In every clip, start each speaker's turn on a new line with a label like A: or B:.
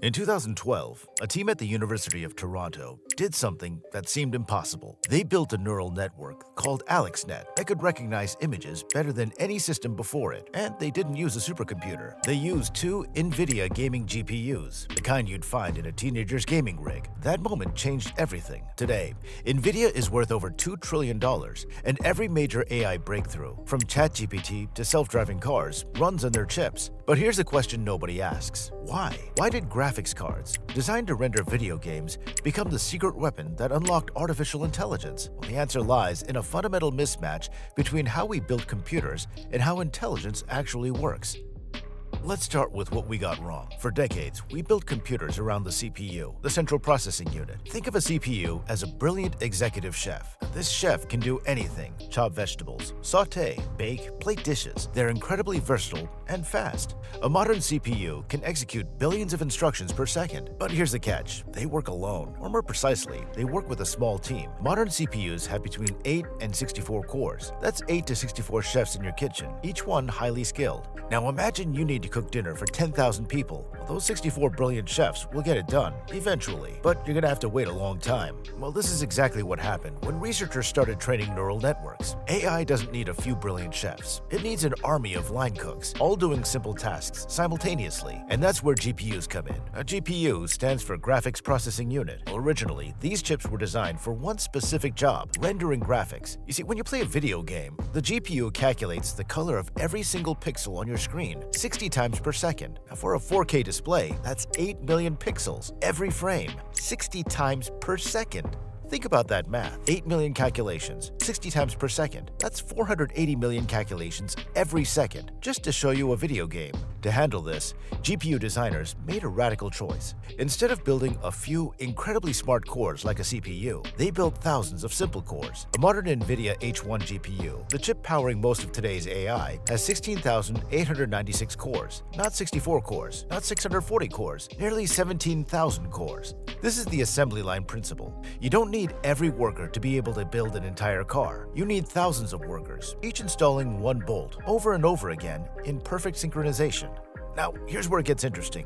A: In 2012, a team at the University of Toronto did something that seemed impossible. They built a neural network called AlexNet that could recognize images better than any system before it, and they didn't use a supercomputer. They used two Nvidia gaming GPUs, the kind you'd find in a teenager's gaming rig. That moment changed everything. Today, Nvidia is worth over $2 trillion, and every major AI breakthrough, from ChatGPT to self-driving cars, runs on their chips. But here's a question nobody asks. Why? Why did graphics cards, designed to render video games, become the secret weapon that unlocked artificial intelligence? Well, the answer lies in a fundamental mismatch between how we build computers and how intelligence actually works. Let's start with what we got wrong. For decades, we built computers around the CPU, the central processing unit. Think of a CPU as a brilliant executive chef. This chef can do anything: chop vegetables, saute, bake, plate dishes. They're incredibly versatile and fast. A modern CPU can execute billions of instructions per second. But here's the catch: they work alone, or more precisely, they work with a small team. Modern CPUs have between 8 and 64 cores. That's 8 to 64 chefs in your kitchen, each one highly skilled. Now imagine you need to cook dinner for 10,000 people. Well, those 64 brilliant chefs will get it done, eventually, but you're gonna have to wait a long time. Well, this is exactly what happened when researchers started training neural networks. AI doesn't need a few brilliant chefs. It needs an army of line cooks, all doing simple tasks simultaneously. And that's where GPUs come in. A GPU stands for Graphics Processing Unit. Originally, these chips were designed for one specific job: rendering graphics. You see, when you play a video game, the GPU calculates the color of every single pixel on your screen 60 times per second. Now, for a 4K display, that's 8 million pixels every frame, 60 times per second. Think about that math. 8 million calculations, 60 times per second. That's 480 million calculations every second, just to show you a video game. To handle this, GPU designers made a radical choice. Instead of building a few incredibly smart cores like a CPU, they built thousands of simple cores. A modern Nvidia H1 GPU, the chip powering most of today's AI, has 16,896 cores. Not 64 cores, not 640 cores, nearly 17,000 cores. This is the assembly line principle. You don't need every worker to be able to build an entire car. You need thousands of workers, each installing one bolt over and over again in perfect synchronization. Now, here's where it gets interesting.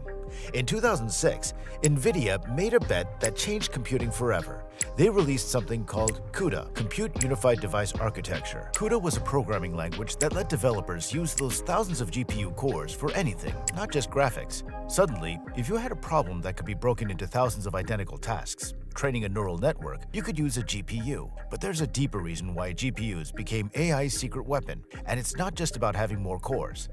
A: In 2006, Nvidia made a bet that changed computing forever. They released something called CUDA, Compute Unified Device Architecture. CUDA was a programming language that let developers use those thousands of GPU cores for anything, not just graphics. Suddenly, if you had a problem that could be broken into thousands of identical tasks, training a neural network, you could use a GPU. But there's a deeper reason why GPUs became AI's secret weapon, and it's not just about having more cores.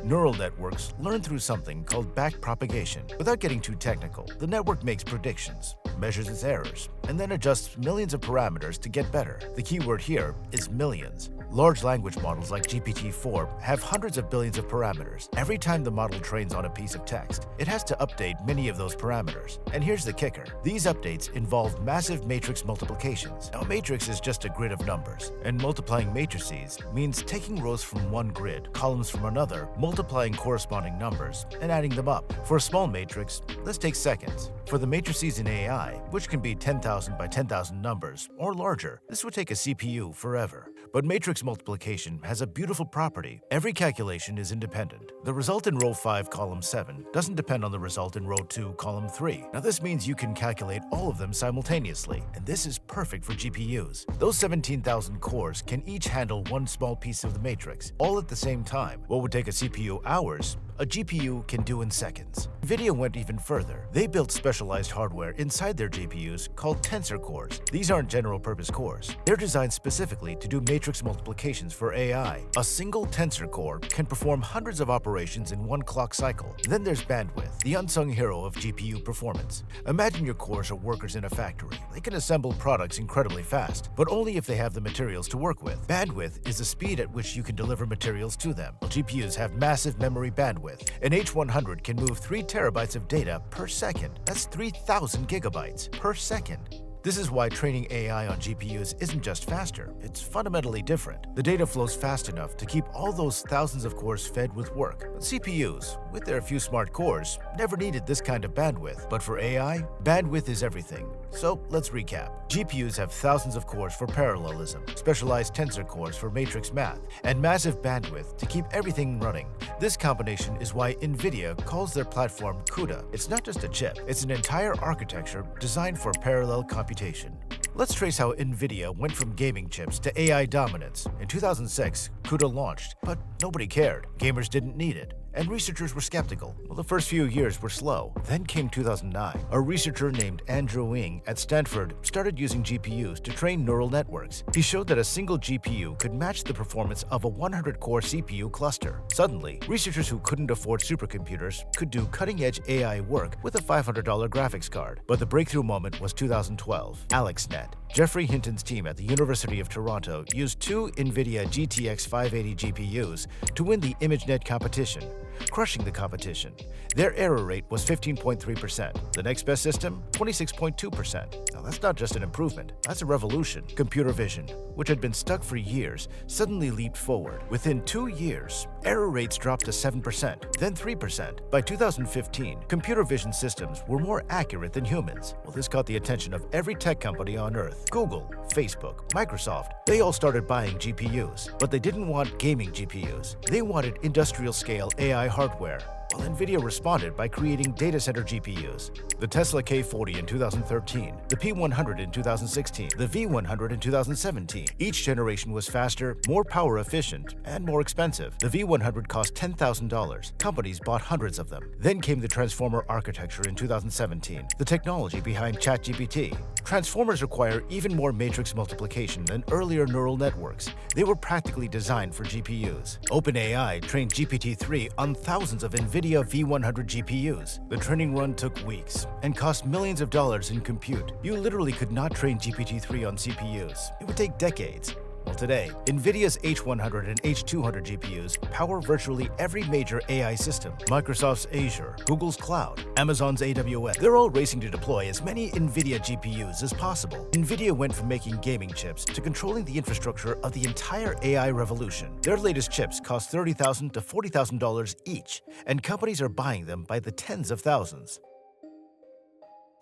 A: Neural networks learn through something called backpropagation. Without getting too technical, the network makes predictions, measures its errors, and then adjusts millions of parameters to get better. The key word here is millions. Large language models like GPT-4 have hundreds of billions of parameters. Every time the model trains on a piece of text, it has to update many of those parameters. And here's the kicker: these updates involve massive matrix multiplications. Now, a matrix is just a grid of numbers, and multiplying matrices means taking rows from one grid, columns from another, multiplying corresponding numbers, and adding them up. For a small matrix, this takes seconds. For the matrices in AI, which can be 10,000 by 10,000 numbers or larger, this would take a CPU forever. But matrix multiplication has a beautiful property: every calculation is independent. The result in row 5, column 7 doesn't depend on the result in row 2, column 3. Now, this means you can calculate all of them simultaneously, and this is perfect for GPUs. Those 17,000 cores can each handle one small piece of the matrix, all at the same time. What would take a CPU hours, a GPU can do in seconds. Nvidia went even further. They built specialized hardware inside their GPUs called tensor cores. These aren't general-purpose cores. They're designed specifically to do matrix multiplications for AI. A single tensor core can perform hundreds of operations in one clock cycle. Then there's bandwidth, the unsung hero of GPU performance. Imagine your cores are workers in a factory. They can assemble products incredibly fast, but only if they have the materials to work with. Bandwidth is the speed at which you can deliver materials to them. GPUs have massive memory bandwidth. An H100 can move 3 terabytes of data per second. That's 3,000 gigabytes per second. This is why training AI on GPUs isn't just faster, it's fundamentally different. The data flows fast enough to keep all those thousands of cores fed with work. But CPUs, with their few smart cores, never needed this kind of bandwidth. But for AI, bandwidth is everything. So let's recap. GPUs have thousands of cores for parallelism, specialized tensor cores for matrix math, and massive bandwidth to keep everything running. This combination is why Nvidia calls their platform CUDA. It's not just a chip, it's an entire architecture designed for parallel computation. Let's trace how Nvidia went from gaming chips to AI dominance. In 2006, CUDA launched, but nobody cared. Gamers didn't need it, and researchers were skeptical. Well, the first few years were slow. Then came 2009. A researcher named Andrew Ng at Stanford started using GPUs to train neural networks. He showed that a single GPU could match the performance of a 100-core CPU cluster. Suddenly, researchers who couldn't afford supercomputers could do cutting-edge AI work with a $500 graphics card. But the breakthrough moment was 2012. AlexNet. Geoffrey Hinton's team at the University of Toronto used two Nvidia GTX 580 GPUs to win the ImageNet competition, crushing the competition. Their error rate was 15.3%. The next best system, 26.2%. Now that's not just an improvement, that's a revolution. Computer vision, which had been stuck for years, suddenly leaped forward. Within 2 years, error rates dropped to 7%, then 3%. By 2015, computer vision systems were more accurate than humans. Well, this caught the attention of every tech company on Earth. Google, Facebook, Microsoft, they all started buying GPUs, but they didn't want gaming GPUs. They wanted industrial-scale AI hardware. Well, Nvidia responded by creating data center GPUs. The Tesla K40 in 2013, the P100 in 2016, the V100 in 2017. Each generation was faster, more power efficient, and more expensive. The V100 cost $10,000. Companies bought hundreds of them. Then came the Transformer architecture in 2017, the technology behind ChatGPT. Transformers require even more matrix multiplication than earlier neural networks. They were practically designed for GPUs. OpenAI trained GPT-3 on thousands of Nvidia V100 GPUs. The training run took weeks and cost millions of dollars in compute. You literally could not train GPT-3 on CPUs. It would take decades. Well, today, Nvidia's H100 and H200 GPUs power virtually every major AI system. Microsoft's Azure, Google's Cloud, Amazon's AWS. They're all racing to deploy as many Nvidia GPUs as possible. Nvidia went from making gaming chips to controlling the infrastructure of the entire AI revolution. Their latest chips cost $30,000 to $40,000 each, and companies are buying them by the tens of thousands.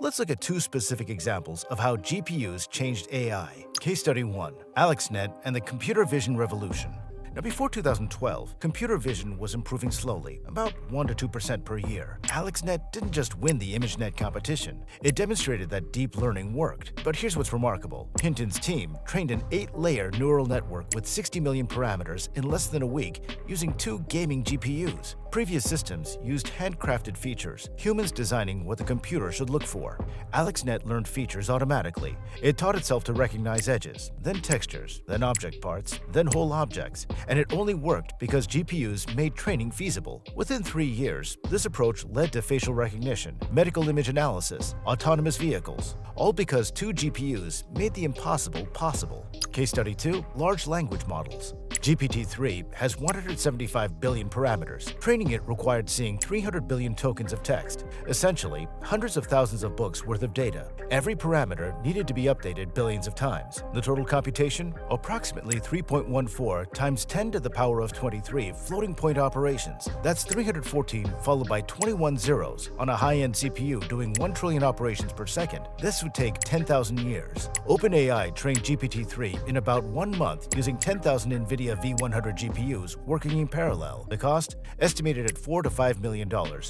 A: Let's look at two specific examples of how GPUs changed AI. Case Study 1. AlexNet and the Computer Vision Revolution. Now, before 2012, computer vision was improving slowly, about 1 to 2% per year. AlexNet didn't just win the ImageNet competition, it demonstrated that deep learning worked. But here's what's remarkable. Hinton's team trained an 8-layer neural network with 60 million parameters in less than a week using 2 gaming GPUs. Previous systems used handcrafted features, humans designing what the computer should look for. AlexNet learned features automatically. It taught itself to recognize edges, then textures, then object parts, then whole objects. And it only worked because GPUs made training feasible. Within 3 years, this approach led to facial recognition, medical image analysis, autonomous vehicles, all because 2 GPUs made the impossible possible. Case Study 2. Large language models. GPT-3 has 175 billion parameters. Training it required seeing 300 billion tokens of text, essentially hundreds of thousands of books worth of data. Every parameter needed to be updated billions of times. The total computation? Approximately 3.14 times 10 to the power of 23 floating point operations. That's 314 followed by 21 zeros on a high-end CPU doing 1 trillion operations per second. This would take 10,000 years. OpenAI trained GPT-3 in about 1 month using 10,000 Nvidia V100 GPUs working in parallel. The cost? Estimated at $4 to $5 million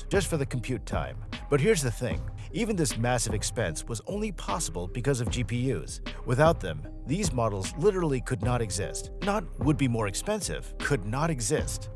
A: just for the compute time. But here's the thing. Even this massive expense was only possible because of GPUs. Without them, these models literally could not exist. Not would be more expensive, could not exist.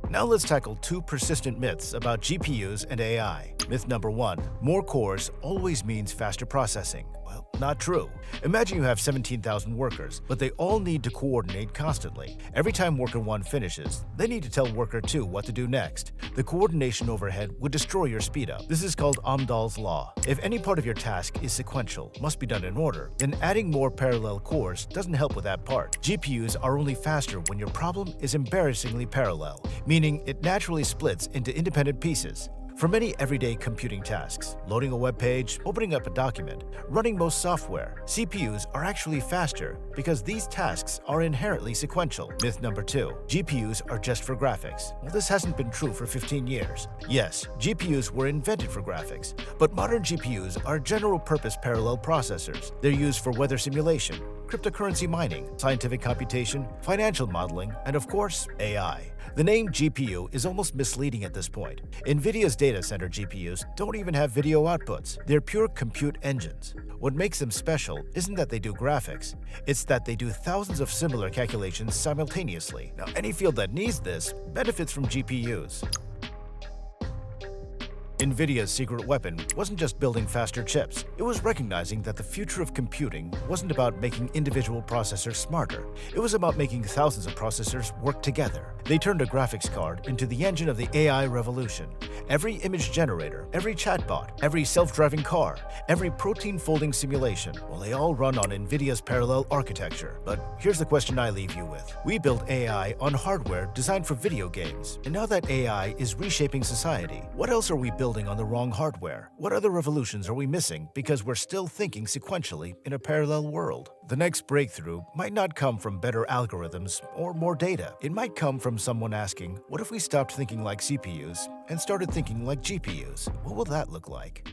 A: Now let's tackle 2 persistent myths about GPUs and AI. Myth number 1. More cores always means faster processing. Well, not true. Imagine you have 17,000 workers, but they all need to coordinate constantly. Every time worker 1 finishes, they need to tell worker 2 what to do next. The coordination overhead would destroy your speedup. This is called Amdahl's law. If any part of your task is sequential, must be done in order, then adding more parallel cores doesn't help with that part. GPUs are only faster when your problem is embarrassingly parallel, meaning it naturally splits into independent pieces. For many everyday computing tasks, loading a web page, opening up a document, running most software, CPUs are actually faster because these tasks are inherently sequential. Myth number 2, GPUs are just for graphics. Well, this hasn't been true for 15 years. Yes, GPUs were invented for graphics, but modern GPUs are general-purpose parallel processors. They're used for weather simulation, cryptocurrency mining, scientific computation, financial modeling, and of course, AI. The name GPU is almost misleading at this point. Nvidia's data center GPUs don't even have video outputs. They're pure compute engines. What makes them special isn't that they do graphics, it's that they do thousands of similar calculations simultaneously. Now, any field that needs this benefits from GPUs. Nvidia's secret weapon wasn't just building faster chips. It was recognizing that the future of computing wasn't about making individual processors smarter. It was about making thousands of processors work together. They turned a graphics card into the engine of the AI revolution. Every image generator, every chatbot, every self-driving car, every protein folding simulation, well, they all run on Nvidia's parallel architecture. But here's the question I leave you with. We build AI on hardware designed for video games. And now that AI is reshaping society, what else are we building on the wrong hardware? What other revolutions are we missing because we're still thinking sequentially in a parallel world? The next breakthrough might not come from better algorithms or more data. It might come from someone asking, what if we stopped thinking like CPUs and started thinking like GPUs? What will that look like?